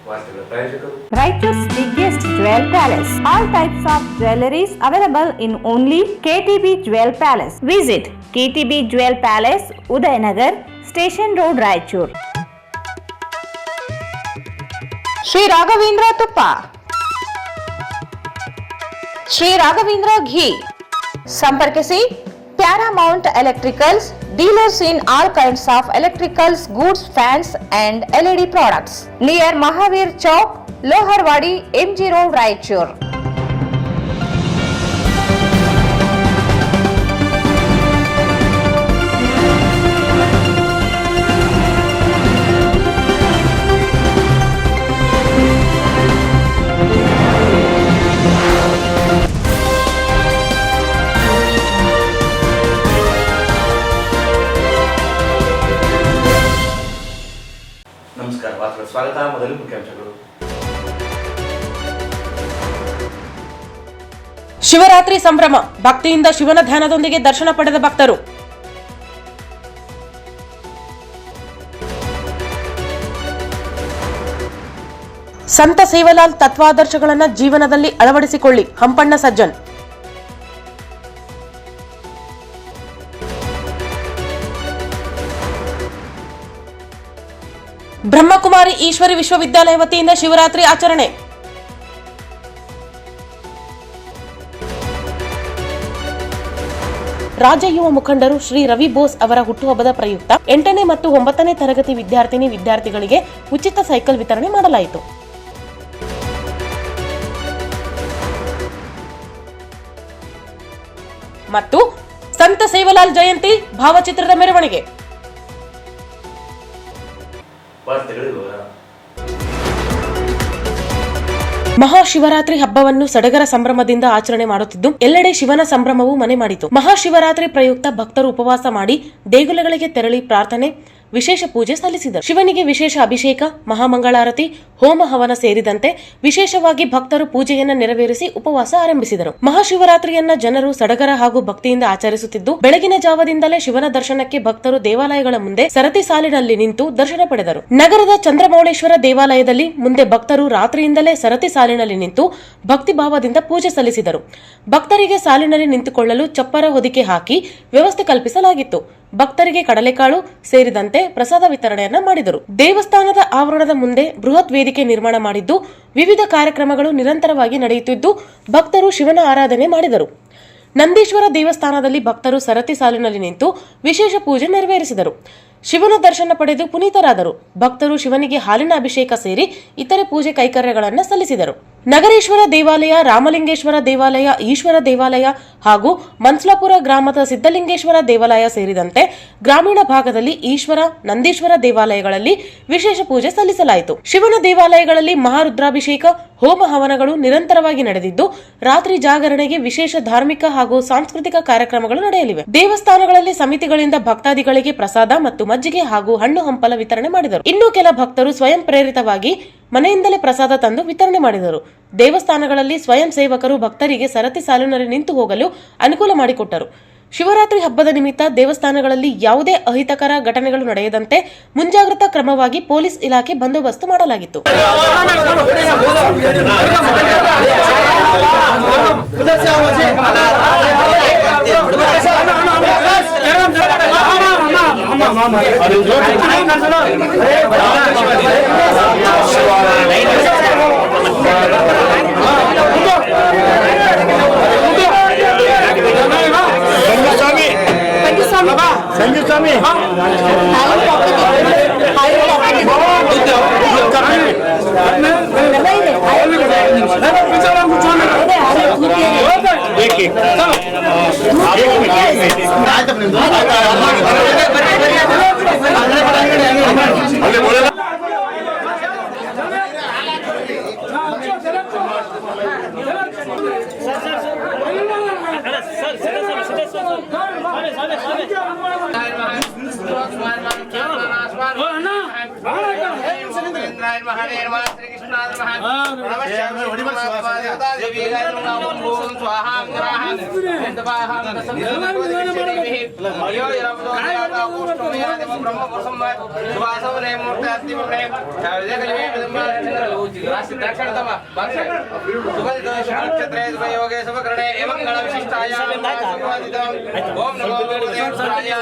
Raichur's biggest jewel palace. All types of jewelries available in only KTB Jewel Palace. Visit KTB Jewel Palace, Udayanagar, Station Road, Raichur. Sri Raghavendra Tuppa, Sri Raghavendra Ghee. Samparkisi Paramount Electricals, dealers in all kinds of electricals, goods, fans and LED products. Near Mahavir Chowk, Loharwadi, MG Road, Raichur. ನಮಸ್ಕಾರ, ವಾರ್ತೆಗಳ ಸ್ವಾಗತ. ಮೊದಲು ಮುಖ್ಯಾಂಶಗಳು. ಶಿವರಾತ್ರಿ ಸಂಭ್ರಮ, ಭಕ್ತಿಯಿಂದ ಶಿವನ ಧ್ಯಾನದೊಂದಿಗೆ ದರ್ಶನ ಪಡೆದ ಭಕ್ತರು. ಸಂತ ಸೇವಾಲಾಲ್ ತತ್ವಾದರ್ಶಗಳನ್ನು ಜೀವನದಲ್ಲಿ ಅಳವಡಿಸಿಕೊಳ್ಳಿ, ಹಂಪಣ್ಣ ಸಜ್ಜನ್. ಬ್ರಹ್ಮಕುಮಾರಿ ಈಶ್ವರಿ ವಿಶ್ವವಿದ್ಯಾಲಯ ವತಿಯಿಂದ ಶಿವರಾತ್ರಿ ಆಚರಣೆ. ರಾಜ್ಯ ಯುವ ಮುಖಂಡರು ಶ್ರೀ ರವಿ ಬೋಸ್ ಅವರ ಹುಟ್ಟುಹಬ್ಬದ ಪ್ರಯುಕ್ತ 8ನೇ ಮತ್ತು 9ನೇ ತರಗತಿ ವಿದ್ಯಾರ್ಥಿಗಳಿಗೆ ಉಚಿತ ಸೈಕಲ್ ವಿತರಣೆ ಮಾಡಲಾಯಿತು. ಮತ್ತು ಸಂತ ಸೇವಾಲಾಲ್ ಜಯಂತಿ ಭಾವಚಿತ್ರದ ಮೆರವಣಿಗೆ. ಮಹಾಶಿವರಾತ್ರಿ ಹಬ್ಬವನ್ನು ಸಡಗರ ಸಂಭ್ರಮದಿಂದ ಆಚರಣೆ ಮಾಡುತ್ತಿದ್ದು ಎಲ್ಲೆಡೆ ಶಿವನ ಸಂಭ್ರಮವು ಮನೆ ಮಾಡಿತು. ಮಹಾಶಿವರಾತ್ರಿ ಪ್ರಯುಕ್ತ ಭಕ್ತರು ಉಪವಾಸ ಮಾಡಿ ದೇಗುಲಗಳಿಗೆ ತೆರಳಿ ಪ್ರಾರ್ಥನೆ, ವಿಶೇಷ ಪೂಜೆ ಸಲ್ಲಿಸಿದರು. ಶಿವನಿಗೆ ವಿಶೇಷ ಅಭಿಷೇಕ, ಮಹಾಮಂಗಳಾರತಿ, ಹೋಮ ಹವನ ಸೇರಿದಂತೆ ವಿಶೇಷವಾಗಿ ಭಕ್ತರು ಪೂಜೆಯನ್ನ ನೆರವೇರಿಸಿ ಉಪವಾಸ ಆರಂಭಿಸಿದರು. ಮಹಾಶಿವರಾತ್ರಿಯನ್ನ ಜನರು ಸಡಗರ ಹಾಗೂ ಭಕ್ತಿಯಿಂದ ಆಚರಿಸುತ್ತಿದ್ದು ಬೆಳಗಿನ ಜಾವದಿಂದಲೇ ಶಿವನ ದರ್ಶನಕ್ಕೆ ಭಕ್ತರು ದೇವಾಲಯಗಳ ಮುಂದೆ ಸರತಿ ಸಾಲಿನಲ್ಲಿ ನಿಂತು ದರ್ಶನ ಪಡೆದರು. ನಗರದ ಚಂದ್ರಮೌಳೇಶ್ವರ ದೇವಾಲಯದಲ್ಲಿ ಮುಂದೆ ಭಕ್ತರು ರಾತ್ರಿಯಿಂದಲೇ ಸರತಿ ಸಾಲಿನಲ್ಲಿ ನಿಂತು ಭಕ್ತಿ ಭಾವದಿಂದ ಪೂಜೆ ಸಲ್ಲಿಸಿದರು. ಭಕ್ತರಿಗೆ ಸಾಲಿನಲ್ಲಿ ನಿಂತುಕೊಳ್ಳಲು ಚಪ್ಪರ ಹೊದಿಕೆ ಹಾಕಿ ವ್ಯವಸ್ಥೆ ಕಲ್ಪಿಸಲಾಗಿತ್ತು. ಭಕ್ತರಿಗೆ ಕಡಲೆಕಾಳು ಸೇರಿದಂತೆ ಪ್ರಸಾದ ವಿತರಣೆಯನ್ನ ಮಾಡಿದರು. ದೇವಸ್ಥಾನದ ಆವರಣದ ಮುಂದೆ ಬೃಹತ್ ವೇದಿಕೆ ನಿರ್ಮಾಣ ಮಾಡಿದ್ದು ವಿವಿಧ ಕಾರ್ಯಕ್ರಮಗಳು ನಿರಂತರವಾಗಿ ನಡೆಯುತ್ತಿದ್ದು ಭಕ್ತರು ಶಿವನ ಆರಾಧನೆ ಮಾಡಿದರು. ನಂದೀಶ್ವರ ದೇವಸ್ಥಾನದಲ್ಲಿ ಭಕ್ತರು ಸರತಿ ಸಾಲಿನಲ್ಲಿ ನಿಂತು ವಿಶೇಷ ಪೂಜೆ ನೆರವೇರಿಸಿದರು. ಶಿವನ ದರ್ಶನ ಪಡೆದು ಪುನೀತರಾದರು. ಭಕ್ತರು ಶಿವನಿಗೆ ಹಾಲಿನ ಅಭಿಷೇಕ ಸೇರಿ ಇತರೆ ಪೂಜೆ ಕೈಕರ್ಯಗಳನ್ನು ಸಲ್ಲಿಸಿದರು. ನಗರೇಶ್ವರ ದೇವಾಲಯ, ರಾಮಲಿಂಗೇಶ್ವರ ದೇವಾಲಯ, ಈಶ್ವರ ದೇವಾಲಯ ಹಾಗೂ ಮನ್ಸ್ಲಾಪುರ ಗ್ರಾಮದ ಸಿದ್ದಲಿಂಗೇಶ್ವರ ದೇವಾಲಯ ಸೇರಿದಂತೆ ಗ್ರಾಮೀಣ ಭಾಗದಲ್ಲಿ ಈಶ್ವರ, ನಂದೀಶ್ವರ ದೇವಾಲಯಗಳಲ್ಲಿ ವಿಶೇಷ ಪೂಜೆ ಸಲ್ಲಿಸಲಾಯಿತು. ಶಿವನ ದೇವಾಲಯಗಳಲ್ಲಿ ಮಹಾರುದ್ರಾಭಿಷೇಕ, ಹೋಮ ಹವನಗಳು ನಿರಂತರವಾಗಿ ನಡೆದಿದ್ದು ರಾತ್ರಿ ಜಾಗರಣೆಗೆ ವಿಶೇಷ ಧಾರ್ಮಿಕ ಹಾಗೂ ಸಾಂಸ್ಕೃತಿಕ ಕಾರ್ಯಕ್ರಮಗಳು ನಡೆಯಲಿವೆ. ದೇವಸ್ಥಾನಗಳಲ್ಲಿ ಸಮಿತಿಗಳಿಂದ ಭಕ್ತಾದಿಗಳಿಗೆ ಪ್ರಸಾದ ಮತ್ತು ಮಜ್ಜಿಗೆ ಹಾಗೂ ಹಣ್ಣು ಹಂಪಲ ವಿತರಣೆ ಮಾಡಿದರು. ಇನ್ನು ಕೆಲ ಭಕ್ತರು ಸ್ವಯಂ ಪ್ರೇರಿತವಾಗಿ ಮನೆಯಿಂದಲೇ ಪ್ರಸಾದ ತಂದು ವಿತರಣೆ ಮಾಡಿದರು. ದೇವಸ್ಥಾನಗಳಲ್ಲಿ ಸ್ವಯಂ ಸೇವಕರು ಭಕ್ತರಿಗೆ ಸರತಿ ಸಾಲಿನಲ್ಲಿ ನಿಂತು ಹೋಗಲು ಅನುಕೂಲ ಮಾಡಿಕೊಟ್ಟರು. ಶಿವರಾತ್ರಿ ಹಬ್ಬದ ನಿಮಿತ್ತ ದೇವಸ್ಥಾನಗಳಲ್ಲಿ ಯಾವುದೇ ಅಹಿತಕರ ಘಟನೆಗಳು ನಡೆಯದಂತೆ ಮುಂಜಾಗ್ರತಾ ಕ್ರಮವಾಗಿ ಪೊಲೀಸ್ ಇಲಾಖೆ ಬಂದೋಬಸ್ತ್ ಮಾಡಲಾಗಿತ್ತು. ಓಂ ನಮೋ ಭಗವತೆ ರುದ್ರಾಯ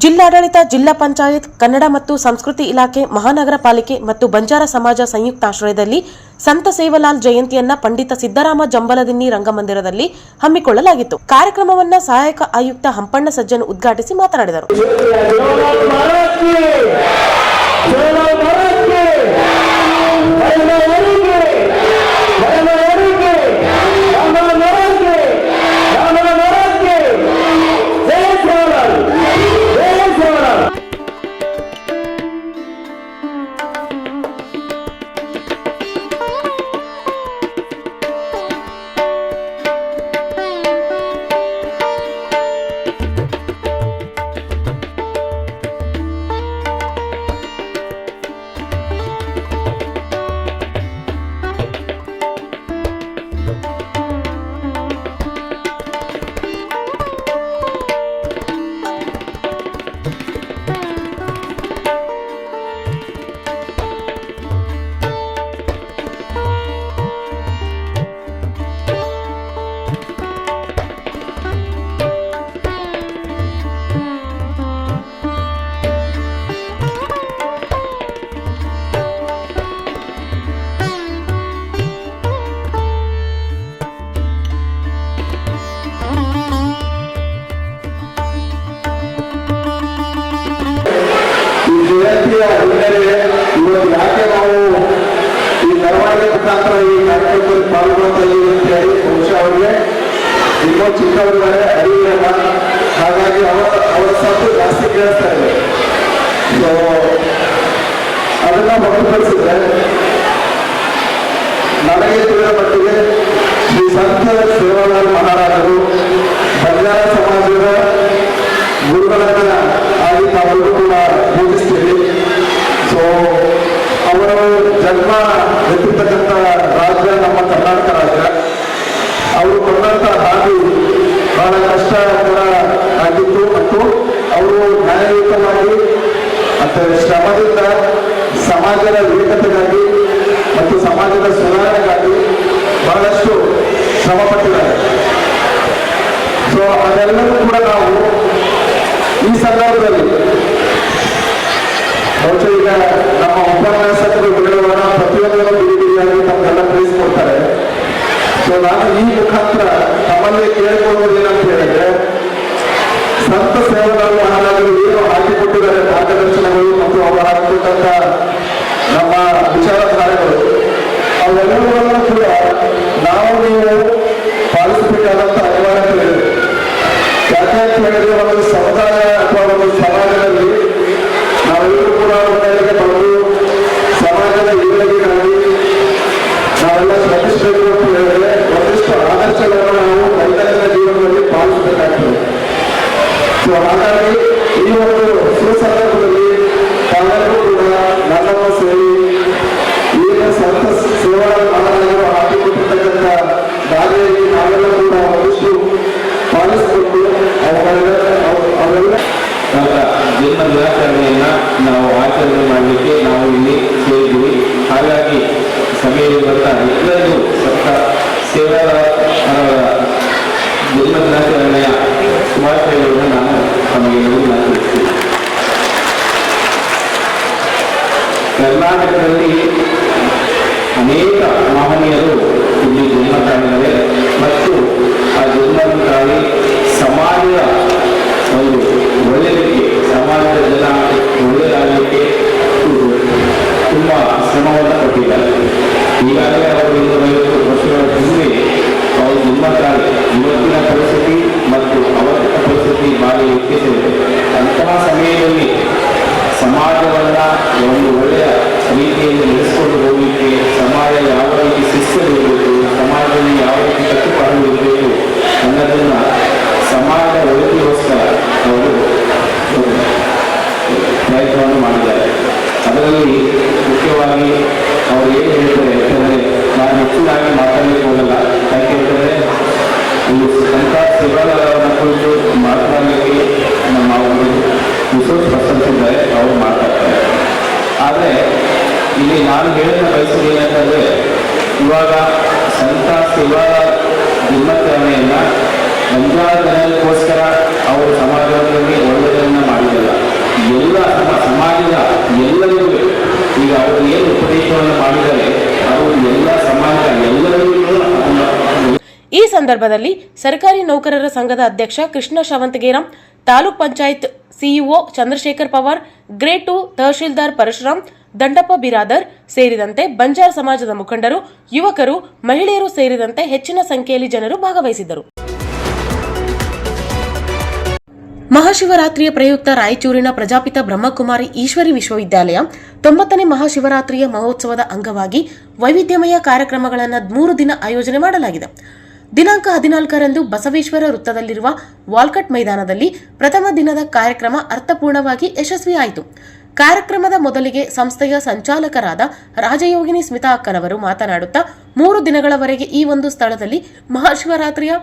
ಜಿಲ್ಲಾಡಳಿತ, ಜಿಲ್ಲಾ ಪಂಚಾಯತ್, ಕನ್ನಡ ಮತ್ತು ಸಂಸ್ಕೃತಿ ಇಲಾಖೆ, ಮಹಾನಗರ ಪಾಲಿಕೆ ಮತ್ತು ಬಂಜಾರ ಸಮಾಜ ಸಂಯುಕ್ತಾಶ್ರಯದಲ್ಲಿ ಸಂತ ಸೇವಾಲಾಲ್ ಜಯಂತಿಯನ್ನ ಪಂಡಿತ ಸಿದ್ದರಾಮ ಜಂಬಲದಿನ್ನಿ ರಂಗಮಂದಿರದಲ್ಲಿ ಹಮ್ಮಿಕೊಳ್ಳಲಾಗಿತ್ತು. ಕಾರ್ಯಕ್ರಮವನ್ನು ಸಹಾಯಕ ಆಯುಕ್ತ ಹಂಪಣ್ಣ ಸಜ್ಜನ್ ಉದ್ಘಾಟಿಸಿ ಮಾತನಾಡಿದರು. ಇವತ್ತು ಯಾಕೆ ನಾವು ಈ ಮೆರವಣಿಗೆ ಮುಖಾಂತರ ಈ ಕಾರ್ಯಕ್ರಮದಲ್ಲಿ ಪಾಲ್ಗೊಳ್ತಾ ಇದ್ದೀವಿ ಅಂತ ಹೇಳಿ ಬಹುಶಃ ಅವರಿಗೆ ಇನ್ನೂ ಚಿಕ್ಕವರಿದ್ದಾರೆ, ಅರಿವಿಲ್ಲ. ಹಾಗಾಗಿ ಅವರ ಸದ್ದು ಜಾಸ್ತಿ ಕೇಳಿಸ್ತಾ ಇದೆ. ಸೊ ಅದನ್ನ ಹೊರತುಪಡಿಸಿದ್ರೆ ನನಗೆ ತಿಳಿದ ಮಟ್ಟಿಗೆ ಶ್ರೀ ಸಂತ ಸೇವಾಲಾಲ್ ಮಹಾರಾಜರು ಬಂಜಾರ ಸಮಾಜದ ಗುರುಗಳನ್ನ ಆಗಿ ನಾವೆಲ್ಲರೂ ಕೂಡ ಪೂಜಿಸ್ತೀವಿ. ಸೊ ಅವರು ಜನ್ಮ ಎತ್ತಿರ್ತಕ್ಕಂಥ ರಾಜ್ಯ ನಮ್ಮ ಕರ್ನಾಟಕ ರಾಜ್ಯ. ಅವರು ಕೊಂಡಂತ ಹಾದಿ ಬಹಳ ಕಷ್ಟಕರ ಆಗಿತ್ತು ಮತ್ತು ಅವರು ನ್ಯಾಯಯುತವಾಗಿ ಮತ್ತು ಶ್ರಮದಿಂದ ಸಮಾಜದ ಏಕತೆಗಾಗಿ ಮತ್ತು ಸಮಾಜದ ಸುಧಾರಣೆಗಾಗಿ ಬಹಳಷ್ಟು ಶ್ರಮ ಪಟ್ಟಿದ್ದಾರೆ. ಸೊ ಅದೆಲ್ಲವೂ ಕೂಡ ನಾವು ಈ ಸಂದರ್ಭದಲ್ಲಿ ಬಹುಶಃ ಈಗ ನಮ್ಮ ಉಪನ್ಯಾಸಕರು ಹೇಳುವಾಗ ಪ್ರತಿಯೊಂದನ್ನು ಬಿಡಿಬಿಡಿಯಾಗಿ ತಮ್ಮೆಲ್ಲ ತಿಳಿಸಿಕೊಡ್ತಾರೆ. ಸೊ ನಾನು ಈ ಮುಖಾಂತರ ತಮ್ಮಲ್ಲಿ ಕೇಳಿಕೊಳ್ಳುವುದೇನಂತ ಹೇಳಿದ್ರೆ, ಸಂತ ಸೇವಾಲಾಲ್ ಮಹಾರಾಜರು ಏನು ಹಾಕಿಕೊಟ್ಟಿದ್ದಾರೆ ಮಾರ್ಗದರ್ಶನಗಳು ಮತ್ತು ಅವರು ಹಾಕಿಕೊಟ್ಟಂತ ನಮ್ಮ ವಿಚಾರಧಾರೆಗಳು ಅವೆಲ್ಲವುಗಳನ್ನು ಕೂಡ ನಾವು ನೀವು ಪಾಲಿಸಬೇಕಾದಂತ ಅನಿವಾರ್ಯತೆ ಇದೆ. ಯಾಕೆ ಅಂತ ಹೇಳಿದ್ರೆ ಒಂದು ಸಮುದಾಯ ಅಥವಾ ಒಂದು ಸಮಾಜದಲ್ಲಿ ನಾವೆಲ್ಲರೂ ಕೂಡ ಒಳ್ಳೆಯರಿಗೆ ಬಂದು ಸಮಾಜದ ಏಳಿಗೆಗಾಗಿ ನಾವೆಲ್ಲ ಶ್ರಮಿಸಬೇಕು ಅಂತ ಹೇಳಿದ್ರೆ ಒಂದಿಷ್ಟು ಆದರ್ಶಗಳನ್ನು ನಾವು ದೈನಂದಿನ ಜೀವನದಲ್ಲಿ ಪಾಲಿಸಬೇಕಾಗ್ತದೆ. ಸೊ ಹಾಗಾಗಿ ಈ ಒಂದು ಸುಸಂದರ್ಭದಲ್ಲಿ ತಾವೆಲ್ಲರೂ ಕೂಡ ನನ್ನನ್ನು ಸೇರಿ ಏನು ಸಂತ ಸೇವಾಲಾಲ್ ಮಹಾರಾಜರು ಹಾಕಿಕೊಟ್ಟಿರ್ತಕ್ಕಂಥ ದಾರಿಯಲ್ಲಿ ನಾವೆಲ್ಲ ಕೂಡ ಒಂದಿಷ್ಟು ಪಾಲಿಸಿಕೊಂಡು ಅವೆಲ್ಲ ಜನ್ಮ ದಿನಾಚರಣೆಯನ್ನ ನಾವು ಆಚರಣೆ ಮಾಡಲಿಕ್ಕೆ ನಾವು ಇಲ್ಲಿ ಸೇರಿದ್ವಿ. ಹಾಗಾಗಿ ಸಭೆಯಲ್ಲಿರುವಂಥ ಎಲ್ಲರಿಗೂ ಸಂತ ಸೇವಾಲಾಲ್ ಜನ್ಮ ದಿನಾಚರಣೆಯ ಶುಭಾಶಯಗಳನ್ನು ನಾನು ತಮಗೆಲ್ಲರಿಗೂ ತಿಳಿಸ್ತೀನಿ. ಕರ್ನಾಟಕದಲ್ಲಿ ಅನೇಕ ಮಹನೀಯರು ಇಲ್ಲಿ ಜನ್ಮ ತಾಳಿದ್ದಾರೆ ಮತ್ತು ಆ ಜನ್ಮ ತಾಳಿ ಸಮಾಜದ ಒಂದು ಒಳ್ಳೆಯದಕ್ಕೆ, ಸಮಾಜದ ಜನ ಒಳ್ಳೆಯದಾಗಲಿಕ್ಕೆ ತುಂಬ ಶ್ರಮವನ್ನು ಪಟ್ಟಿದ್ದಾರೆ. ಈಗಾಗಲೇ ಅವರು 250 ವರ್ಷಗಳ ಹಿಂದೆ ಅವರು ಜನ್ಮ ತಾಳಿ ಇವತ್ತಿನ ಪರಿಸ್ಥಿತಿ ಮತ್ತು ಅವತ್ತಿನ ಪರಿಸ್ಥಿತಿ ಭಾರಿ ವ್ಯತ್ಯಾಸ ಇದೆ. ಅಂತಹ ಸಮಯದಲ್ಲಿ ಸಮಾಜವನ್ನು ಒಂದು ಒಳ್ಳೆಯ ರೀತಿಯಲ್ಲಿ ನಡೆಸಿಕೊಂಡು ಹೋಗಲಿಕ್ಕೆ ಸಮಾಜ ಯಾವ ರೀತಿ ಶಿಸ್ತಿರಬೇಕು, ಸಮಾಜದಲ್ಲಿ ಯಾವ ರೀತಿ ಕಟ್ಟುಪಾಡು ಇರಬೇಕು ಅನ್ನೋದನ್ನು ಸಮಾಜ ಒಳಿತಿಗೋಸ್ಕರ ಅವರು ಪ್ರಯತ್ನವನ್ನು ಮಾಡಿದ್ದಾರೆ. ಅದರಲ್ಲಿ ಮುಖ್ಯವಾಗಿ ಅವರು ಏನು ಹೇಳ್ತಾರೆ ಅಂತಂದರೆ, ನಾನು ಹೆಚ್ಚಿನಾಗಿ ಮಾತಾಡಲಿಕ್ಕೆ ಹೋಗಲ್ಲ. ಯಾಕೆಂದರೆ ಈ ಸಂತ ಸೇವಾಲಾಲ್ ಅವರ ಕುರಿತು ಮಾತನಾಡಲಿಕ್ಕೆ ನಮ್ಮ ಒಂದು ರಿಸೋರ್ಸ್ ಪರ್ಸನ್ಸ್ ಇದ್ದಾರೆ, ಅವರು ಮಾತಾಡ್ತಾರೆ. ಆದರೆ ಇಲ್ಲಿ ನಾನು ಹೇಳಲು ಬಯಸೋದು ಏನಂತಂದರೆ, ಇವಾಗ ಸಂತ ಸೇವಾಲಾಲ್ ಜನ್ಮಾಚರಣೆಯನ್ನು ಬಂಜಾರ ಜನರಿಗೋಸ್ಕರ ಅವರು ಸಮಾಜದಲ್ಲಿ ಒಳ್ಳೆಯದನ್ನು ಮಾಡಿದಲ್ಲ. ಎಲ್ಲರಿಗೂ ಈಗ ಅವರು ಏನು ಉಪದೇಶವನ್ನು ಮಾಡಿದರೆ ಅವರು ಎಲ್ಲ ಸಮಾಜ ಎಲ್ಲರಿಗೂ ಅದನ್ನು. ಈ ಸಂದರ್ಭದಲ್ಲಿ ಸರ್ಕಾರಿ ನೌಕರರ ಸಂಘದ ಅಧ್ಯಕ್ಷ ಕೃಷ್ಣ ಶಾವಂತಗೇರಂ, ತಾಲೂಕ್ ಪಂಚಾಯತ್ ಸಿಇಒ ಚಂದ್ರಶೇಖರ್ ಪವಾರ್, ಗ್ರೇಡ್ 2 ತಹಶೀಲ್ದಾರ್ ಪರಶುರಾಮ್, ದಂಡಪ್ಪ ಬಿರಾದರ್ ಸೇರಿದಂತೆ ಬಂಜಾರ ಸಮಾಜದ ಮುಖಂಡರು, ಯುವಕರು, ಮಹಿಳೆಯರು ಸೇರಿದಂತೆ ಹೆಚ್ಚಿನ ಸಂಖ್ಯೆಯಲ್ಲಿ ಜನರು ಭಾಗವಹಿಸಿದ್ದರು. ಮಹಾಶಿವರಾತ್ರಿಯ ಪ್ರಯುಕ್ತ ರಾಯಚೂರಿನ ಪ್ರಜಾಪಿತ ಬ್ರಹ್ಮಕುಮಾರಿ ಈಶ್ವರಿ ವಿಶ್ವವಿದ್ಯಾಲಯ 90ನೇ ಮಹಾಶಿವರಾತ್ರಿಯ ಮಹೋತ್ಸವದ ಅಂಗವಾಗಿ ವೈವಿಧ್ಯಮಯ ಕಾರ್ಯಕ್ರಮಗಳನ್ನು 3 ದಿನ ಆಯೋಜನೆ ಮಾಡಲಾಗಿದೆ. ದಿನಾಂಕ 14ರಂದು ಬಸವೇಶ್ವರ ವೃತ್ತದಲ್ಲಿರುವ ವಾಲ್ಕಟ್ ಮೈದಾನದಲ್ಲಿ ಪ್ರಥಮ ದಿನದ ಕಾರ್ಯಕ್ರಮ ಅರ್ಥಪೂರ್ಣವಾಗಿ ಯಶಸ್ವಿಯಾಯಿತು. ಕಾರ್ಯಕ್ರಮದ ಮೊದಲಿಗೆ ಸಂಸ್ಥೆಯ ಸಂಚಾಲಕರಾದ ರಾಜಯೋಗಿನಿ ಸ್ಮಿತಾ ಅಕ್ಕನವರು ಮಾತನಾಡುತ್ತಾ 3 ದಿನಗಳವರೆಗೆ ಈ ಒಂದು ಸ್ಥಳದಲ್ಲಿ ಮಹಾಶಿವರಾತ್ರಿಯ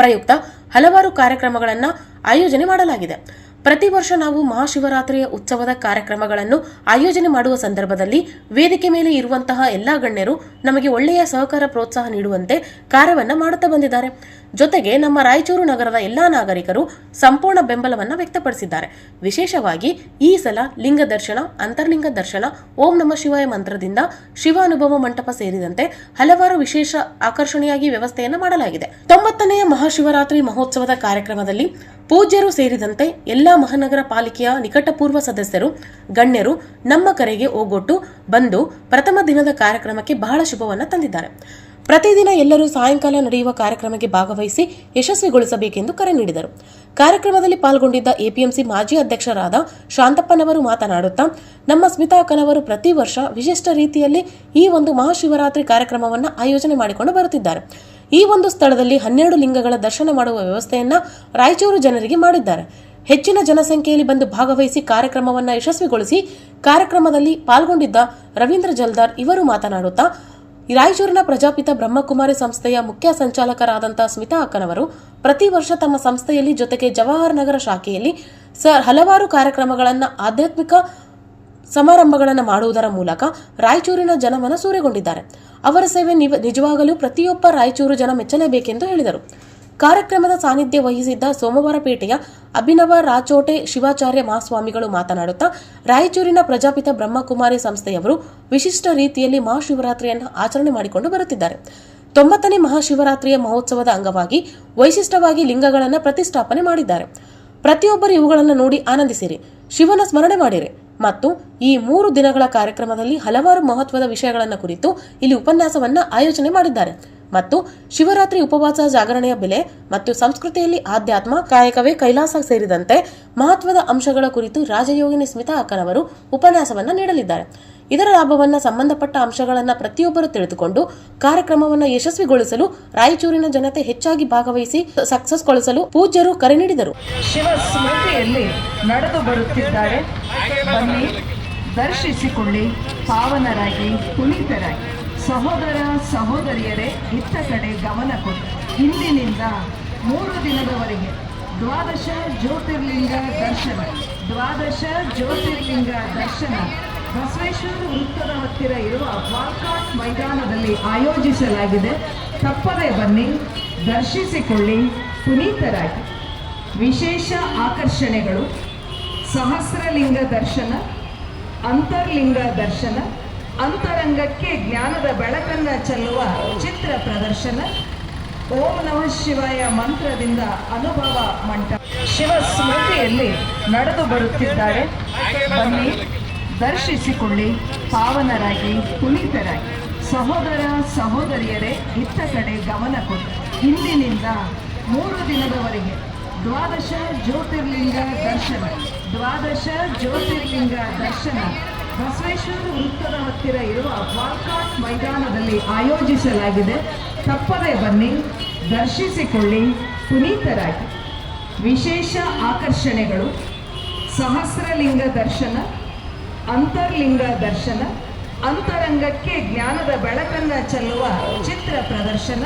ಪ್ರಯುಕ್ತ ಹಲವಾರು ಕಾರ್ಯಕ್ರಮಗಳನ್ನು ಆಯೋಜನೆ ಮಾಡಲಾಗಿದೆ. ಪ್ರತಿ ವರ್ಷ ನಾವು ಮಹಾಶಿವರಾತ್ರಿಯ ಉತ್ಸವದ ಕಾರ್ಯಕ್ರಮಗಳನ್ನು ಆಯೋಜನೆ ಮಾಡುವ ಸಂದರ್ಭದಲ್ಲಿ ವೇದಿಕೆ ಮೇಲೆ ಇರುವಂತಹ ಎಲ್ಲಾ ಗಣ್ಯರು ನಮಗೆ ಒಳ್ಳೆಯ ಸಹಕಾರ ಪ್ರೋತ್ಸಾಹ ನೀಡುವಂತೆ ಕಾರ್ಯವನ್ನು ಮಾಡುತ್ತಾ ಬಂದಿದ್ದಾರೆ. ಜೊತೆಗೆ ನಮ್ಮ ರಾಯಚೂರು ನಗರದ ಎಲ್ಲಾ ನಾಗರಿಕರು ಸಂಪೂರ್ಣ ಬೆಂಬಲವನ್ನು ವ್ಯಕ್ತಪಡಿಸಿದ್ದಾರೆ. ವಿಶೇಷವಾಗಿ ಈ ಸಲ ಲಿಂಗ ದರ್ಶನ, ಅಂತರ್ಲಿಂಗ ದರ್ಶನ, ಓಂ ನಮಃ ಶಿವಾಯ ಮಂತ್ರದಿಂದ ಶಿವ ಅನುಭವ ಮಂಟಪ ಸೇರಿದಂತೆ ಹಲವಾರು ವಿಶೇಷ ಆಕರ್ಷಣೆಯಾಗಿ ವ್ಯವಸ್ಥೆಯನ್ನು ಮಾಡಲಾಗಿದೆ. 90ನೇ ಮಹಾಶಿವರಾತ್ರಿ ಮಹೋತ್ಸವದ ಕಾರ್ಯಕ್ರಮದಲ್ಲಿ ಪೂಜ್ಯರು ಸೇರಿದಂತೆ ಎಲ್ಲಾ ಮಹಾನಗರ ಪಾಲಿಕೆಯ ನಿಕಟಪೂರ್ವ ಸದಸ್ಯರು, ಗಣ್ಯರು ನಮ್ಮ ಕರೆಗೆ ಓಗೊಟ್ಟು ಬಂದು ಪ್ರಥಮ ದಿನದ ಕಾರ್ಯಕ್ರಮಕ್ಕೆ ಬಹಳ ಶುಭವನ್ನು ತಂದಿದ್ದಾರೆ. ಪ್ರತಿದಿನ ಎಲ್ಲರೂ ಸಾಯಂಕಾಲ ನಡೆಯುವ ಕಾರ್ಯಕ್ರಮಕ್ಕೆ ಭಾಗವಹಿಸಿ ಯಶಸ್ವಿಗೊಳಿಸಬೇಕೆಂದು ಕರೆ ನೀಡಿದರು. ಕಾರ್ಯಕ್ರಮದಲ್ಲಿ ಪಾಲ್ಗೊಂಡಿದ್ದ ಎಪಿಎಂಸಿ ಮಾಜಿ ಅಧ್ಯಕ್ಷರಾದ ಶಾಂತಪ್ಪನವರು ಮಾತನಾಡುತ್ತಾ, ನಮ್ಮ ಸ್ಮಿತಾ ಅಕ್ಕನವರು ಪ್ರತಿ ವರ್ಷ ವಿಶಿಷ್ಟ ರೀತಿಯಲ್ಲಿ ಈ ಒಂದು ಮಹಾಶಿವರಾತ್ರಿ ಕಾರ್ಯಕ್ರಮವನ್ನು ಆಯೋಜನೆ ಮಾಡಿಕೊಂಡು ಬರುತ್ತಿದ್ದಾರೆ. ಈ ಒಂದು ಸ್ಥಳದಲ್ಲಿ 12 ಲಿಂಗಗಳ ದರ್ಶನ ಮಾಡುವ ವ್ಯವಸ್ಥೆಯನ್ನ ರಾಯಚೂರು ಜನರಿಗೆ ಮಾಡಿದ್ದಾರೆ. ಹೆಚ್ಚಿನ ಜನಸಂಖ್ಯೆಯಲ್ಲಿ ಬಂದು ಭಾಗವಹಿಸಿ ಕಾರ್ಯಕ್ರಮವನ್ನು ಯಶಸ್ವಿಗೊಳಿಸಿ ಕಾರ್ಯಕ್ರಮದಲ್ಲಿ ಪಾಲ್ಗೊಂಡಿದ್ದ ರವೀಂದ್ರ ಜಲ್ದಾರ್ ಇವರು ಮಾತನಾಡುತ್ತಾ, ರಾಯಚೂರಿನ ಪ್ರಜಾಪಿತ ಬ್ರಹ್ಮಕುಮಾರಿ ಸಂಸ್ಥೆಯ ಮುಖ್ಯ ಸಂಚಾಲಕರಾದಂತಹ ಸ್ಮಿತಾ ಅಕ್ಕನವರು ಪ್ರತಿ ವರ್ಷ ತಮ್ಮ ಸಂಸ್ಥೆಯಲ್ಲಿ ಜೊತೆಗೆ ಜವಾಹರ್ ನಗರ ಶಾಖೆಯಲ್ಲಿ ಹಲವಾರು ಕಾರ್ಯಕ್ರಮಗಳನ್ನು, ಆಧ್ಯಾತ್ಮಿಕ ಸಮಾರಂಭಗಳನ್ನು ಮಾಡುವುದರ ಮೂಲಕ ರಾಯಚೂರಿನ ಜನಮನ ಸೂರೆಗೊಂಡಿದ್ದಾರೆ. ಅವರ ಸೇವೆ ನಿಜವಾಗಲೂ ಪ್ರತಿಯೊಬ್ಬ ರಾಯಚೂರು ಜನ ಮೆಚ್ಚಲೇಬೇಕೆಂದು ಹೇಳಿದರು. ಕಾರ್ಯಕ್ರಮದ ಸಾನ್ನಿಧ್ಯ ವಹಿಸಿದ್ದ ಸೋಮವಾರಪೇಟೆಯ ಅಭಿನವ ರಾಚೋಟೆ ಶಿವಾಚಾರ್ಯ ಮಹಾಸ್ವಾಮಿಗಳು ಮಾತನಾಡುತ್ತಾ, ರಾಯಚೂರಿನ ಪ್ರಜಾಪಿತ ಬ್ರಹ್ಮಕುಮಾರಿ ಸಂಸ್ಥೆಯವರು ವಿಶಿಷ್ಟ ರೀತಿಯಲ್ಲಿ ಮಹಾಶಿವರಾತ್ರಿಯನ್ನು ಆಚರಣೆ ಮಾಡಿಕೊಂಡು ಬರುತ್ತಿದ್ದಾರೆ. 90ನೇ ಮಹಾಶಿವರಾತ್ರಿಯ ಮಹೋತ್ಸವದ ಅಂಗವಾಗಿ ವೈಶಿಷ್ಟ್ಯವಾಗಿ ಲಿಂಗಗಳನ್ನು ಪ್ರತಿಷ್ಠಾಪನೆ ಮಾಡಿದ್ದಾರೆ. ಪ್ರತಿಯೊಬ್ಬರು ಇವುಗಳನ್ನು ನೋಡಿ ಆನಂದಿಸಿರಿ, ಶಿವನ ಸ್ಮರಣೆ ಮಾಡಿರಿ ಮತ್ತು ಈ 3 ದಿನಗಳ ಕಾರ್ಯಕ್ರಮದಲ್ಲಿ ಹಲವಾರು ಮಹತ್ವದ ವಿಷಯಗಳನ್ನು ಕುರಿತು ಇಲ್ಲಿ ಉಪನ್ಯಾಸವನ್ನು ಆಯೋಜನೆ ಮಾಡಿದ್ದಾರೆ ಮತ್ತು ಶಿವರಾತ್ರಿ ಉಪವಾಸ ಜಾಗರಣೆಯ ಬೆಲೆ ಮತ್ತು ಸಂಸ್ಕೃತಿಯಲ್ಲಿ ಆಧ್ಯಾತ್ಮ, ಕಾಯಕವೇ ಕೈಲಾಸ ಸೇರಿದಂತೆ ಮಹತ್ವದ ಅಂಶಗಳ ಕುರಿತು ರಾಜಯೋಗಿನಿ ಸ್ಮಿತಾ ಅಕ್ಕನವರು ಉಪನ್ಯಾಸವನ್ನು ನೀಡಲಿದ್ದಾರೆ. ಇದರ ಲಾಭವನ್ನು ಸಂಬಂಧಪಟ್ಟ ಅಂಶಗಳನ್ನು ಪ್ರತಿಯೊಬ್ಬರು ತಿಳಿದುಕೊಂಡು ಕಾರ್ಯಕ್ರಮವನ್ನು ಯಶಸ್ವಿಗೊಳಿಸಲು ರಾಯಚೂರಿನ ಜನತೆ ಹೆಚ್ಚಾಗಿ ಭಾಗವಹಿಸಿ ಸಕ್ಸಸ್ಗೊಳಿಸಲು ಪೂಜ್ಯರು ಕರೆ ನೀಡಿದರು. ಶಿವ ಸ್ಮೃತಿಯಲ್ಲಿ ನಡೆದು ಬರುತ್ತಿದ್ದಾರೆ. ಬನ್ನಿ, ದರ್ಶಿಸಿಕೊಳ್ಳಿ, ಪಾವನರಾಗಿ, ಪುನೀತರಾಗಿ. ಸಹೋದರ ಸಹೋದರಿಯರೇ, ಇತ್ತ ಕಡೆ ಗಮನ ಕೊಡಿ. ಇಂದಿನಿಂದ 3 ದಿನದವರೆಗೆ 12 ಜ್ಯೋತಿರ್ಲಿಂಗ ದರ್ಶನ, 12 ಜ್ಯೋತಿರ್ಲಿಂಗ ದರ್ಶನ ಬಸವೇಶ್ವರ ವೃತ್ತದ ಹತ್ತಿರ ಇರುವ ವಾಲ್ಕಾಟ್ ಮೈದಾನದಲ್ಲಿ ಆಯೋಜಿಸಲಾಗಿದೆ. ತಪ್ಪದೇ ಬನ್ನಿ, ದರ್ಶಿಸಿಕೊಳ್ಳಿ, ಪುನೀತರಾಗಿ. ವಿಶೇಷ ಆಕರ್ಷಣೆಗಳು: ಸಹಸ್ರಲಿಂಗ ದರ್ಶನ, ಅಂತರ್ಲಿಂಗ ದರ್ಶನ, ಅಂತರಂಗಕ್ಕೆ ಜ್ಞಾನದ ಬೆಳಕನ್ನು ಚೆಲ್ಲುವ ಚಿತ್ರ ಪ್ರದರ್ಶನ, ಓಂ ನಮಃ ಶಿವಾಯ ಮಂತ್ರದಿಂದ ಅನುಭವ ಮಂಟಪ. ಶಿವ ಸ್ಮೃತಿಯಲ್ಲಿ ನಡೆದು ಬರುತ್ತಿದ್ದಾರೆ. ಬನ್ನಿ, ದರ್ಶಿಸಿಕೊಳ್ಳಿ, ಪಾವನರಾಗಿ, ಪುನೀತರಾಗಿ. ಸಹೋದರ ಸಹೋದರಿಯರೇ, ಇತ್ತ ಕಡೆ ಗಮನ ಕೊಡಿ. ಇಂದಿನಿಂದ 3 ದಿನದವರೆಗೆ 12 ಜ್ಯೋತಿರ್ಲಿಂಗ ದರ್ಶನ, 12 ಜ್ಯೋತಿರ್ಲಿಂಗ ದರ್ಶನ ಬಸವೇಶ್ವರ ವೃತ್ತದ ಹತ್ತಿರ ಇರುವ ವಾಲ್ಕಾಟ್ ಮೈದಾನದಲ್ಲಿ ಆಯೋಜಿಸಲಾಗಿದೆ. ತಪ್ಪದೇ ಬನ್ನಿ, ದರ್ಶಿಸಿಕೊಳ್ಳಿ, ಪುನೀತರಾಗಿ. ವಿಶೇಷ ಆಕರ್ಷಣೆಗಳು: ಸಹಸ್ರಲಿಂಗ ದರ್ಶನ, ಅಂತರ್ಲಿಂಗ ದರ್ಶನ, ಅಂತರಂಗಕ್ಕೆ ಜ್ಞಾನದ ಬೆಳಕನ್ನು ಚೆಲ್ಲುವ ಚಿತ್ರ ಪ್ರದರ್ಶನ,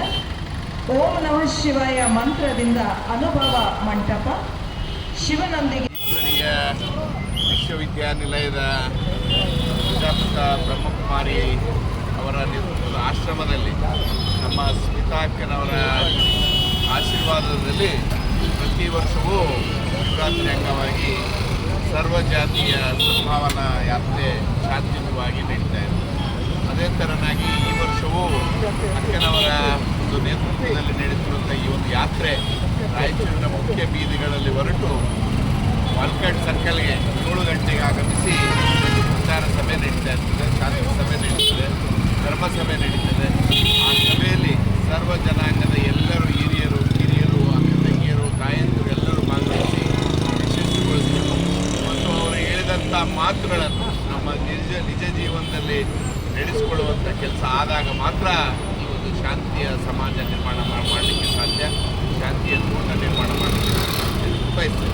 ಓಂ ನಮಃ ಶಿವಾಯ ಮಂತ್ರದಿಂದ ಅನುಭವ ಮಂಟಪ. ಶಿವನೊಂದಿಗೆ ವಿಶ್ವವಿದ್ಯಾನಿಲಯದ ಪ್ರಜಾಪಿತ ಬ್ರಹ್ಮಕುಮಾರಿ ಅವರ ನೇತೃತ್ವದ ಆಶ್ರಮದಲ್ಲಿ ನಮ್ಮ ಸ್ಮಿತಾ ಅಕ್ಕನವರ ಆಶೀರ್ವಾದದಲ್ಲಿ ಪ್ರತಿ ವರ್ಷವೂ ಶಿವರಾತ್ರಿ ಅಂಗವಾಗಿ ಸರ್ವಜಾತಿಯ ಸದ್ಭಾವನಾ ಯಾತ್ರೆ ಶಾಂತಿಯುತವಾಗಿ ನಡೀತಾ ಇದೆ. ಅದೇ ಥರನಾಗಿ ಈ ವರ್ಷವೂ ಅಕ್ಕನವರ ಒಂದು ನೇತೃತ್ವದಲ್ಲಿ ನಡೀತಿರುವಂಥ ಈ ಒಂದು ಯಾತ್ರೆ ರಾಯಚೂರಿನ ಮುಖ್ಯ ಬೀದಿಗಳಲ್ಲಿ ಹೊರಟು ವಾಲ್ಕಟ್ ಸರ್ಕಲ್ಗೆ 7 ಗಂಟೆಗೆ ಆಗಮಿಸಿ ಪ್ರಚಾರ ಸಭೆ ನಡೀತಾ ಇರ್ತದೆ, ಶಾಂತಿ ಸಭೆ ನಡೀತದೆ, ಧರ್ಮಸಭೆ ನಡೀತದೆ. ಆ ಸಭೆಯಲ್ಲಿ ಸರ್ವ ಜನಾಂಗದ ಎಲ್ಲರೂ ಹಿರಿಯರು, ಕಿರಿಯರು, ಅಕ್ಕ ತಂಗಿಯರು, ತಾಯಂದಿರು ಎಲ್ಲರೂ ಭಾಗವಹಿಸಿ ಯಶಸ್ವಿಗೊಳಿಸಬೇಕು ಮತ್ತು ಅವರು ಹೇಳಿದಂಥ ಮಾತುಗಳನ್ನು ನಮ್ಮ ನಿಜ ಜೀವನದಲ್ಲಿ ನಡೆಸಿಕೊಳ್ಳುವಂಥ ಕೆಲಸ ಆದಾಗ ಮಾತ್ರ ಈ ಒಂದು ಶಾಂತಿಯ ಸಮಾಜ ನಿರ್ಮಾಣ ಮಾಡಲಿಕ್ಕೆ ಸಾಧ್ಯ, ಶಾಂತಿಯ ತೋಟ ನಿರ್ಮಾಣ ಮಾಡಲಿಕ್ಕೆ ಬಯಸ್ತೇನೆ.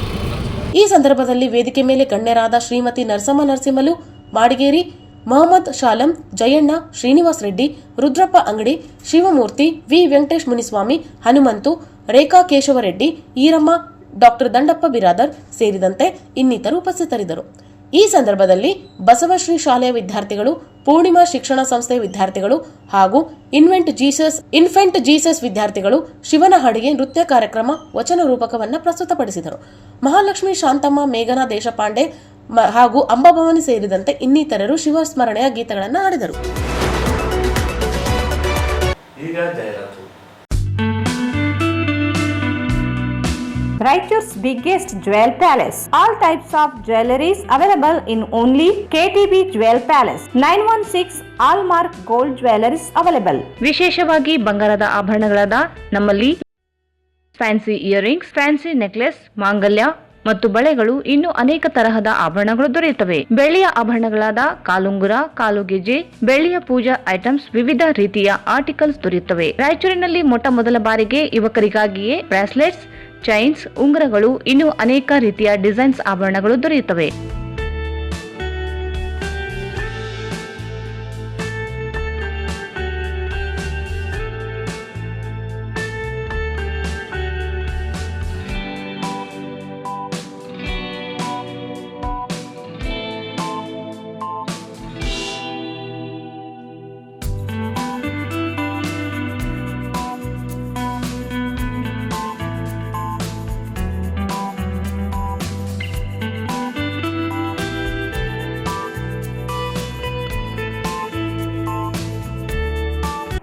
ಈ ಸಂದರ್ಭದಲ್ಲಿ ವೇದಿಕೆ ಮೇಲೆ ಗಣ್ಯರಾದ ಶ್ರೀಮತಿ ನರಸಮ್ಮ ನರಸಿಂಹಲು ಮಾಡಿಗೇರಿ, ಮೊಹಮ್ಮದ್ ಶಾಲಂ, ಜಯಣ್ಣ, ಶ್ರೀನಿವಾಸ್ ರೆಡ್ಡಿ, ರುದ್ರಪ್ಪ ಅಂಗಡಿ, ಶಿವಮೂರ್ತಿ, ವಿ ವೆಂಕಟೇಶ್ ಮುನಿಸ್ವಾಮಿ, ಹನುಮಂತು, ರೇಖಾ ಕೇಶವರೆಡ್ಡಿ, ಈರಮ್ಮ, ಡಾಕ್ಟರ್ ದಂಡಪ್ಪ ಬಿರಾದರ್ ಸೇರಿದಂತೆ ಇನ್ನಿತರು ಉಪಸ್ಥಿತರಿದ್ದರು. ಈ ಸಂದರ್ಭದಲ್ಲಿ ಬಸವಶ್ರೀ ಶಾಲೆಯ ವಿದ್ಯಾರ್ಥಿಗಳು, ಪೂರ್ಣಿಮಾ ಶಿಕ್ಷಣ ಸಂಸ್ಥೆಯ ವಿದ್ಯಾರ್ಥಿಗಳು ಹಾಗೂ ಇನ್ಫೆಂಟ್ ಜೀಸಸ್ ವಿದ್ಯಾರ್ಥಿಗಳು ಶಿವನ ಹಾಡಿಗೆ ನೃತ್ಯ ಕಾರ್ಯಕ್ರಮ ವಚನ ರೂಪಕವನ್ನು ಪ್ರಸ್ತುತಪಡಿಸಿದರು. ಮಹಾಲಕ್ಷ್ಮಿ, ಶಾಂತಮ್ಮ, ಮೇಘನಾ ದೇಶಪಾಂಡೆ ಹಾಗೂ ಅಂಬಾಭವಾನಿ ಸೇರಿದಂತೆ ಇನ್ನಿತರರು ಶಿವಸ್ಮರಣೆಯ ಗೀತೆಗಳನ್ನು ಹಾಡಿದರು. ಈಗ ಜಾಹೀರಾತು. Raichur's biggest jewel palace. All types of jewelries available in only KTB Jewel Palace. 916 Allmark Gold Jewelries available. ವಿಶೇಷವಾಗಿ ಬಂಗಾರದ ಆಭರಣಗಳಾದ ನಮ್ಮಲ್ಲಿ ಫ್ಯಾನ್ಸಿ ಇಯರಿಂಗ್ಸ್, ಫ್ಯಾನ್ಸಿ ನೆಕ್ಲೆಸ್, ಮಾಂಗಲ್ಯ ಮತ್ತು ಬಳೆಗಳು ಇನ್ನೂ ಅನೇಕ ತರಹದ ಆಭರಣಗಳು ದೊರೆಯುತ್ತವೆ. ಬೆಳ್ಳಿಯ ಆಭರಣಗಳಾದ ಕಾಲುಂಗುರ, ಕಾಲುಗೆಜೆ, ಬೆಳ್ಳಿಯ ಪೂಜಾ ಐಟಮ್ಸ್, ವಿವಿಧ ರೀತಿಯ ಆರ್ಟಿಕಲ್ಸ್ ದೊರೆಯುತ್ತವೆ. ರಾಯಚೂರಿನಲ್ಲಿ ಮೊದಲ ಬಾರಿಗೆ ಯುವಕರಿಗಾಗಿಯೇ ಬ್ರಾಸ್ಲೆಟ್ಸ್, ಚೈನ್ಸ್, ಉಂಗುರಗಳು, ಇನ್ನೂ ಅನೇಕ ರೀತಿಯ ಡಿಸೈನ್ಸ್ ಆಭರಣಗಳು ದೊರೆಯುತ್ತವೆ.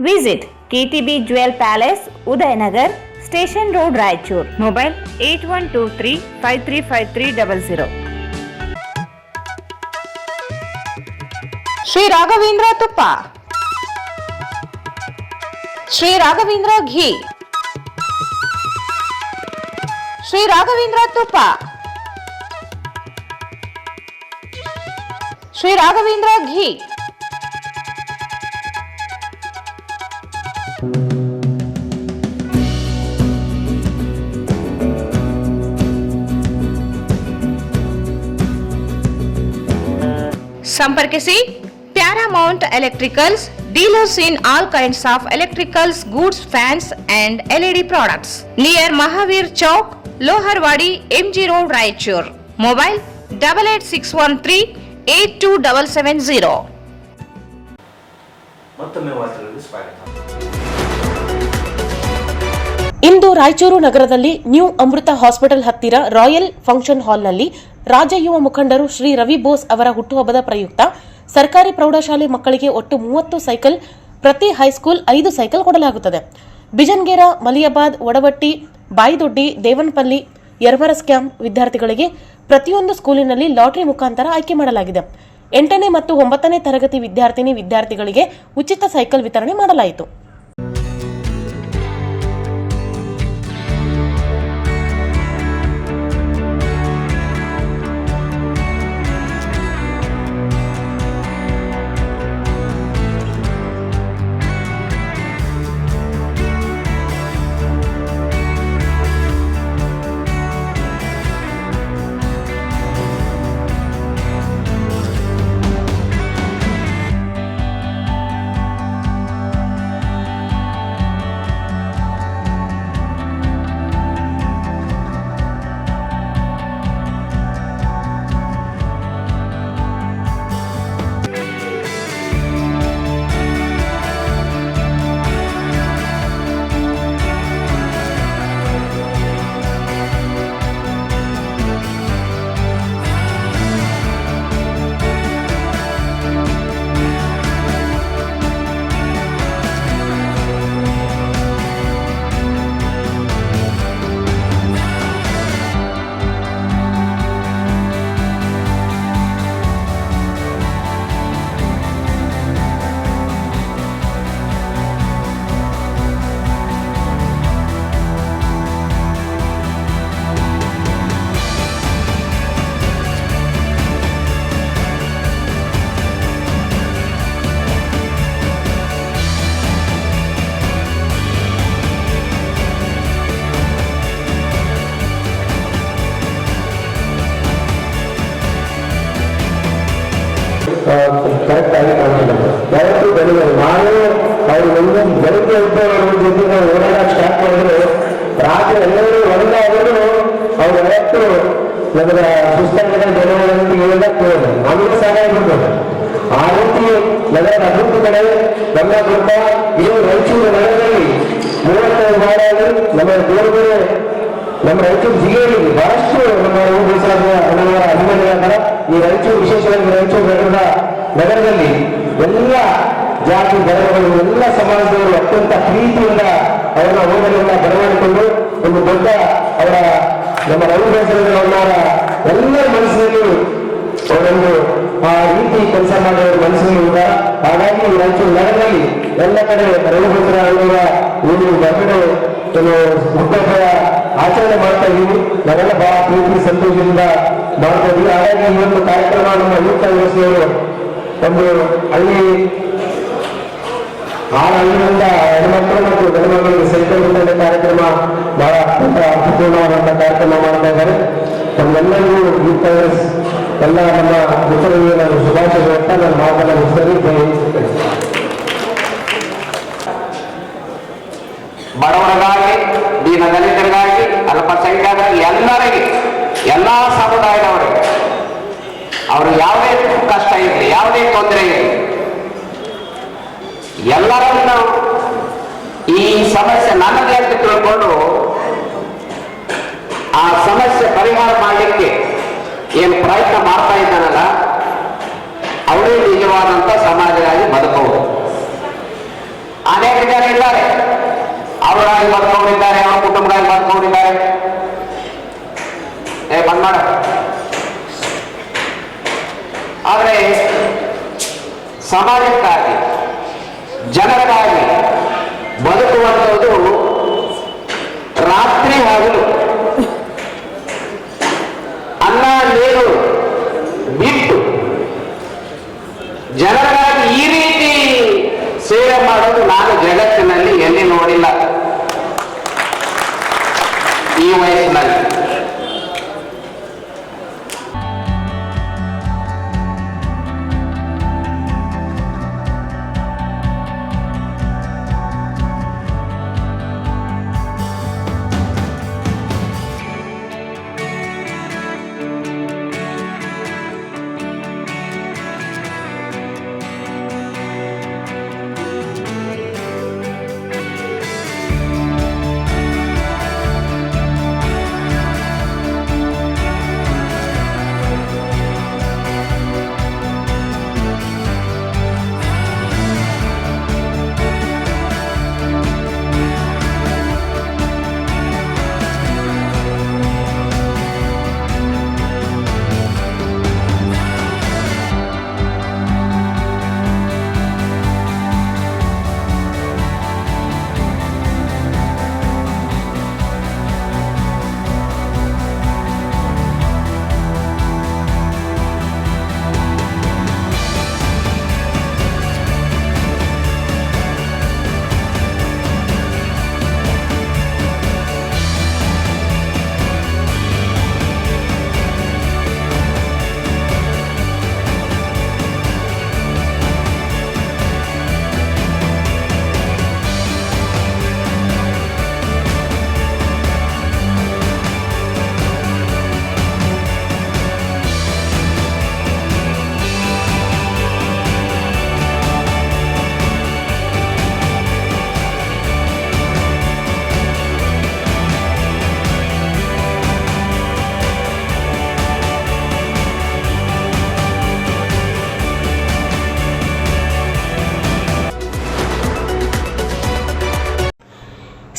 Visit KTB Jewel Palace, Udayanagar, Station Road, Raichur. Mobile 8123535300. Shri Raghavendra ತುಪ್ಪ, ಶ್ರೀ ರಾಘವೇಂದ್ರ ಘೀ, ಶ್ರೀ ರಾಘವೇಂದ್ರ ತುಪ್ಪ, ಶ್ರೀ ರಾಘವೇಂದ್ರ ಘೀ. ಸಂಪರ್ಕಿಸಿ Paramount electricals, dealers in all kinds of electricals, goods, fans and LED products, near Mahavir Chowk, Loharwadi, MG road, Raichur. Mobile 8861382770. ಮತ್ತೊಮ್ಮೆ ವಾರ್ತೆಗಳಿಗೆ ಸ್ವಾಗತ. ಇಂದು ರಾಯಚೂರು ನಗರದಲ್ಲಿ ನ್ಯೂ ಅಮೃತ ಹಾಸ್ಪಿಟಲ್ ಹತ್ತಿರ ರಾಯಲ್ ಫಂಕ್ಷನ್ ಹಾಲ್ನಲ್ಲಿ ರಾಜ್ಯ ಯುವ ಮುಖಂಡರು ಶ್ರೀ ರವಿ ಬೋಸ್ ಅವರ ಹುಟ್ಟುಹಬ್ಬದ ಪ್ರಯುಕ್ತ ಸರ್ಕಾರಿ ಪ್ರೌಢಶಾಲೆ ಮಕ್ಕಳಿಗೆ ಒಟ್ಟು 30 ಸೈಕಲ್, ಪ್ರತಿ ಹೈಸ್ಕೂಲ್ 5 ಸೈಕಲ್ ಕೊಡಲಾಗುತ್ತದೆ. ಬಿಜನ್ಗೇರ, ಮಲಿಯಾಬಾದ್, ಒಡವಟ್ಟಿ, ಬಾಯಿದೊಡ್ಡಿ, ದೇವನಪಲ್ಲಿ, ಯರಮರಸ್ ಕ್ಯಾಂಪ್ ವಿದ್ಯಾರ್ಥಿಗಳಿಗೆ ಪ್ರತಿಯೊಂದು ಸ್ಕೂಲಿನಲ್ಲಿ ಲಾಟರಿ ಮುಖಾಂತರ ಆಯ್ಕೆ ಮಾಡಲಾಗಿದೆ. 8ನೇ ಮತ್ತು 9ನೇ ತರಗತಿ ವಿದ್ಯಾರ್ಥಿಗಳಿಗೆ ಉಚಿತ ಸೈಕಲ್ ವಿತರಣೆ ಮಾಡಲಾಯಿತು. ಮಾಡಿದ್ದಾರೆ. ನಾನು ಅವ್ರು ಒಂದೊಂದು ಬೆಳಗ್ಗೆ ಅವ್ರ ಜೊತೆ ನಾವು ಓಡಾಡಕ್ಕೆ ಸ್ಟಾರ್ಟ್ ಮಾಡಿದ್ರು. ರಾತ್ರಿ ಎಲ್ಲರೂ ಹೊರಗಾದರೂ ಅವ್ರು ಯಾವತ್ತು ನಮಗೆ ಸುಸ್ತಾಗಿದೆ ಜನಗಳಂತ ಹೇಳಕ್ಕೆ ನಮಗೆ ಸಾಕಾಗ್ಬಿಡ್ತದೆ. ಆ ರೀತಿ ನಗರದ ಅಭಿವೃದ್ಧಿ ಕಡೆ ಗಮನ ಕೊಡ್ತಾ ಇದು ರಾಯಚೂರು ನಗರದಲ್ಲಿ 35 ವಾರ್ಡಲ್ಲಿ ನಮ್ಮ ಬೇರೆ ಬೇರೆ ನಮ್ಮ ರಾಯಚೂರು ಜಿಲ್ಲೆಯಲ್ಲಿ ಬಹಳಷ್ಟು ನಮ್ಮ ದೇಶದ ಹಲವಾರು ಅಭಿಮಾನಿಗಳ ಈ ರಾಯಚೂರು ವಿಶೇಷವಾಗಿ ರಾಯಚೂರು ನಗರದಲ್ಲಿ ಎಲ್ಲ ಜಾತಿ ಧರ್ಮಗಳು ಎಲ್ಲ ಸಮಾಜದವರು ಅತ್ಯಂತ ಪ್ರೀತಿಯಿಂದ ಅವರ ಹೋಗಲಿಂದ ಬರಮಾಡಿಕೊಂಡು ಒಂದು ದೊಡ್ಡ ಅವರ ನಮ್ಮ ರವಿದೇಶರವರ ಎಲ್ಲರ ಮನಸ್ಸಿನಲ್ಲಿ ಅವರೊಂದು ಆ ರೀತಿ ಕೆಲಸ ಮಾಡುವ ಮನಸ್ಸಿನಲ್ಲಿ ಇಲ್ಲ. ಹಾಗಾಗಿ ರಾಯಚೂರು ನಗರದಲ್ಲಿ ಎಲ್ಲ ಕಡೆ ರವಿದೇಶರ ಅವರ ಒಂದು ಬರ್ತ್ಡೇ ಹುಟ್ಟುಹಬ್ಬ ಆಚರಣೆ ಮಾಡ್ತಾ ಇದ್ದೀವಿ. ನಾವೆಲ್ಲ ಬಹಳ ಪ್ರೀತಿ ಸಂತೋಷದಿಂದ ಮಾಡ್ತಾ ಇದ್ದೀವಿ. ಹಾಗಾಗಿ ಈ ಒಂದು ಕಾರ್ಯಕ್ರಮ ನಮ್ಮ ಯೂತ್ ಕಾಂಗ್ರೆಸ್ನವರು ಒಂದು ಹಳ್ಳಿ 6 ಹಳ್ಳಿಯಿಂದ ಹೆಣ್ಮಕ್ಳು ಮತ್ತು ಗಂಡುಮಕ್ಕಳಿಗೆ ಸೈಕಲ್ ವಿತರಣೆ ಕಾರ್ಯಕ್ರಮ ಬಹಳ ಅತ್ಯಂತ ಅರ್ಥಪೂರ್ಣವಾದಂತಹ ಕಾರ್ಯಕ್ರಮ ಮಾಡ್ತಾ ಇದ್ದಾರೆ. ನಮ್ಮೆಲ್ಲರಿಗೂ ಯೂತ್ ಕಾಂಗ್ರೆಸ್ ಎಲ್ಲ ನಮ್ಮ ಮಿತ್ರರಿಗೆ ನಾನು ಶುಭಾಶಯ ಹೇಳ್ತಾ ನನ್ನ ಮಾತನ್ನು ಮುಗಿಸ್ತೇನೆ. ಬಡವರಿಗಾಗಿ, ದೀನ ದಲಿತರಿಗಾಗಿ, ಅಲ್ಪಸಂಖ್ಯಾತರ ಎಲ್ಲರಿಗೆ, ಎಲ್ಲ ಸಮುದಾಯದವರಿಗೆ ಅವರು ಯಾವುದೇ ಕಷ್ಟ ಇರಲಿ, ಯಾವುದೇ ತೊಂದರೆ ಇರಲಿ, ಎಲ್ಲರನ್ನು ಈ ಸಮಸ್ಯೆ ನನ್ನದೇ ಅಂತ ತಿಳ್ಕೊಂಡು ಆ ಸಮಸ್ಯೆ ಪರಿಹಾರ ಮಾಡಲಿಕ್ಕೆ ಏನು ಪ್ರಯತ್ನ ಮಾಡ್ತಾ ಇದ್ದಾನಲ್ಲ ಅವರೇ ನಿಜವಾದಂಥ ಸಮಾಜವಾಗಿ ಬದುಕಬಹುದು. ಅನೇಕ ಜನ ಇದ್ದಾರೆ, ಅವರಾಗಿ ಬದುಕೊಂಡಿದ್ದಾರೆ, ಅವರ ಕುಟುಂಬವಾಗಿ ಬದುಕೊಂಡಿದ್ದಾರೆ. ಬಂದ್ ಮಾಡ. ಆದರೆ ಸಮಾಜಕ್ಕಾಗಿ, ಜನರಿಗಾಗಿ ಬದುಕುವಂಥದ್ದು ರಾತ್ರಿ ಹಗಲು ಅನ್ನ ನೀರು ಬಿಟ್ಟು ಜನರಿಗಾಗಿ ಈ ರೀತಿ ಸೇವೆ ಮಾಡೋದು ನಾನು ಜಗತ್ತಿನಲ್ಲಿ ಎಲ್ಲಿ ನೋಡಿಲ್ಲ ಈ ವಯಸ್ಸಿನಲ್ಲಿ.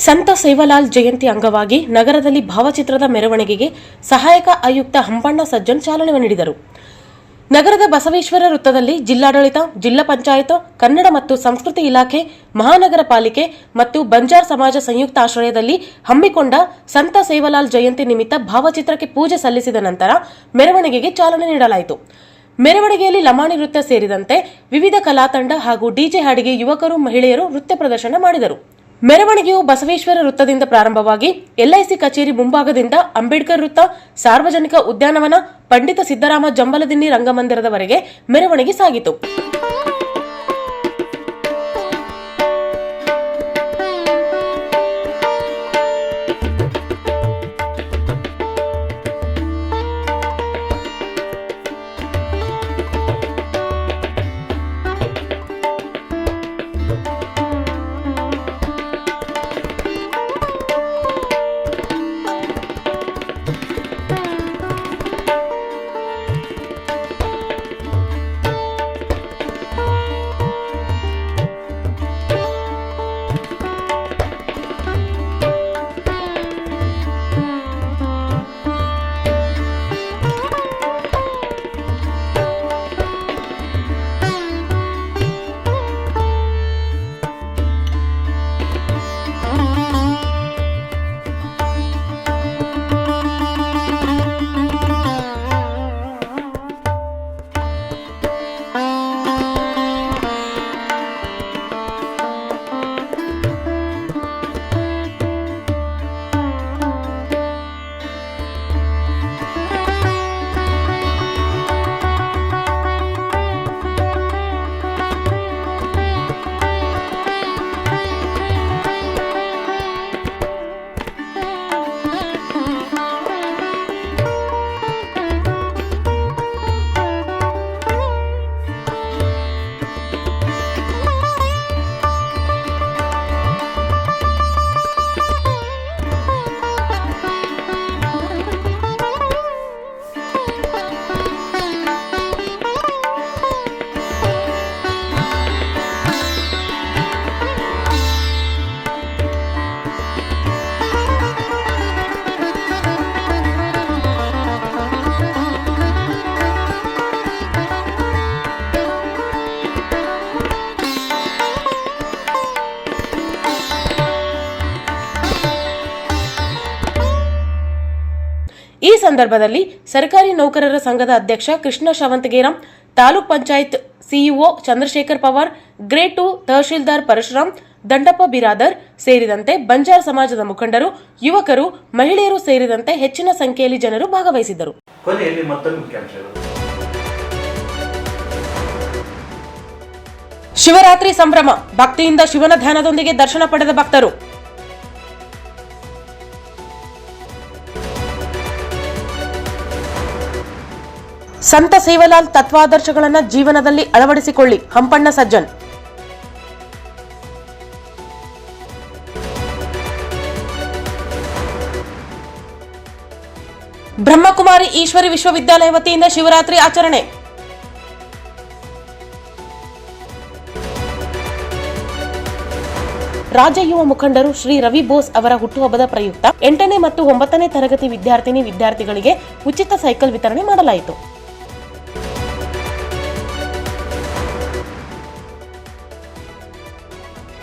ಸಂತ ಸೇವಾಲಾಲ್ ಜಯಂತಿ ಅಂಗವಾಗಿ ನಗರದಲ್ಲಿ ಭಾವಚಿತ್ರದ ಮೆರವಣಿಗೆಗೆ ಸಹಾಯಕ ಆಯುಕ್ತ ಹಂಪಣ್ಣ ಸಜ್ಜನ್ ಚಾಲನೆ ನೀಡಿದರು. ನಗರದ ಬಸವೇಶ್ವರ ವೃತ್ತದಲ್ಲಿ ಜಿಲ್ಲಾಡಳಿತ, ಜಿಲ್ಲಾ ಪಂಚಾಯತ್, ಕನ್ನಡ ಮತ್ತು ಸಂಸ್ಕೃತಿ ಇಲಾಖೆ, ಮಹಾನಗರ ಪಾಲಿಕೆ ಮತ್ತು ಬಂಜಾರ್ ಸಮಾಜ ಸಂಯುಕ್ತ ಆಶ್ರಯದಲ್ಲಿ ಹಮ್ಮಿಕೊಂಡ ಸಂತ ಸೇವಾಲಾಲ್ ಜಯಂತಿ ನಿಮಿತ್ತ ಭಾವಚಿತ್ರಕ್ಕೆ ಪೂಜೆ ಸಲ್ಲಿಸಿದ ನಂತರ ಮೆರವಣಿಗೆಗೆ ಚಾಲನೆ ನೀಡಲಾಯಿತು. ಮೆರವಣಿಗೆಯಲ್ಲಿ ಲಮಾಣಿ ನೃತ್ಯ ಸೇರಿದಂತೆ ವಿವಿಧ ಕಲಾ ತಂಡ ಹಾಗೂ ಡಿಜೆ ಹಾಡಿಗೆ ಯುವಕರು, ಮಹಿಳೆಯರು ನೃತ್ಯ ಪ್ರದರ್ಶನ ಮಾಡಿದರು. ಮೆರವಣಿಗೆಯು ಬಸವೇಶ್ವರ ವೃತ್ತದಿಂದ ಪ್ರಾರಂಭವಾಗಿ ಎಲ್ಐಸಿ ಕಚೇರಿ ಮುಂಭಾಗದಿಂದ ಅಂಬೇಡ್ಕರ್ ವೃತ್ತ, ಸಾರ್ವಜನಿಕ ಉದ್ಯಾನವನ, ಪಂಡಿತ ಸಿದ್ದರಾಮ ಜಂಬಲದಿನ್ನಿ ರಂಗಮಂದಿರದವರೆಗೆ ಮೆರವಣಿಗೆ ಸಾಗಿತು. ಈ ಸಂದರ್ಭದಲ್ಲಿ ಸರ್ಕಾರಿ ನೌಕರರ ಸಂಘದ ಅಧ್ಯಕ್ಷ ಕೃಷ್ಣ ಶಾವಂತಗೇರಂ, ತಾಲೂಕ್ ಪಂಚಾಯತ್ ಸಿಇಒ ಚಂದ್ರಶೇಖರ್ ಪವಾರ್, ಗ್ರೇಡ್ 2 ತಹಶೀಲ್ದಾರ್ ಪರಶುರಾಮ್, ದಂಡಪ್ಪ ಬಿರಾದರ್ ಸೇರಿದಂತೆ ಬಂಜಾರ ಸಮಾಜದ ಮುಖಂಡರು, ಯುವಕರು, ಮಹಿಳೆಯರು ಸೇರಿದಂತೆ ಹೆಚ್ಚಿನ ಸಂಖ್ಯೆಯಲ್ಲಿ ಜನರು ಭಾಗವಹಿಸಿದ್ದರು. ಕೊನೆಯಲ್ಲಿ ಮತ್ತೊಂದು ಮುಖ್ಯಾಂಶಗಳು. ಶಿವರಾತ್ರಿ ಸಂಭ್ರಮ, ಭಕ್ತಿಯಿಂದ ಶಿವನ ಧ್ಯಾನದೊಂದಿಗೆ ದರ್ಶನ ಪಡೆದ ಭಕ್ತರು. ಸಂತ ಸೇವಾಲಾಲ್ ತತ್ವಾದರ್ಶಗಳನ್ನು ಜೀವನದಲ್ಲಿ ಅಳವಡಿಸಿಕೊಳ್ಳಿ, ಹಂಪಣ್ಣ ಸಜ್ಜನ್. ಬ್ರಹ್ಮಕುಮಾರಿ ಈಶ್ವರಿ ವಿಶ್ವವಿದ್ಯಾಲಯ ವತಿಯಿಂದ ಶಿವರಾತ್ರಿ ಆಚರಣೆ. ರಾಜ್ಯ ಯುವ ಮುಖಂಡರು ಶ್ರೀ ರವಿ ಬೋಸ್ ಅವರ ಹುಟ್ಟುಹಬ್ಬದ ಪ್ರಯುಕ್ತ 8ನೇ ಮತ್ತು 9ನೇ ತರಗತಿ ವಿದ್ಯಾರ್ಥಿಗಳಿಗೆ ಉಚಿತ ಸೈಕಲ್ ವಿತರಣೆ ಮಾಡಲಾಯಿತು.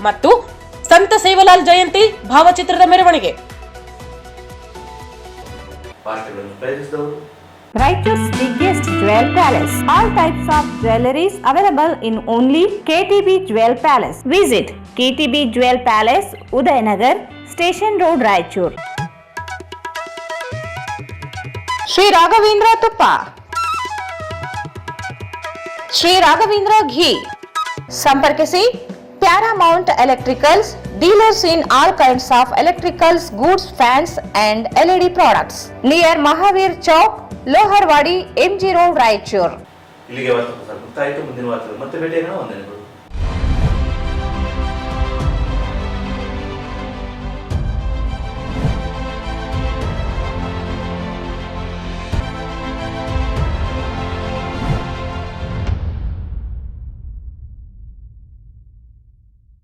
ಮತ್ತು ಸಂತ ಸೇವಾಲಾಲ್ ಜಯಂತಿ ಭಾವಚಿತ್ರದ ಮೆರವಣಿಗೆ. Raichur's biggest jewel palace. All types of jewelries available in only KTB Jewel Palace. Visit KTB Jewel Palace, Udayanagar, Station Road, Raichur. Shri Raghavendra ತುಪ್ಪ, ಶ್ರೀ ರಾಘವೇಂದ್ರ ಘೀ. ಸಂಪರ್ಕಿಸಿ Paramount electricals, dealers in all kinds of electricals goods, fans and LED products, near Mahavir Chowk, Loharwadi, MG road, Raichur. ಇಲ್ಲಿಗೆ ವಾರ್ತಾ ಪ್ರಸಾರ ಮುಕ್ತಾಯಿತು. ಮುಂದಿನ ವಾರ್ತೆ ಮತ್ತೆ ಭೇಟಿಯಾಗೋಣ. ವಂದನೆಗಳು.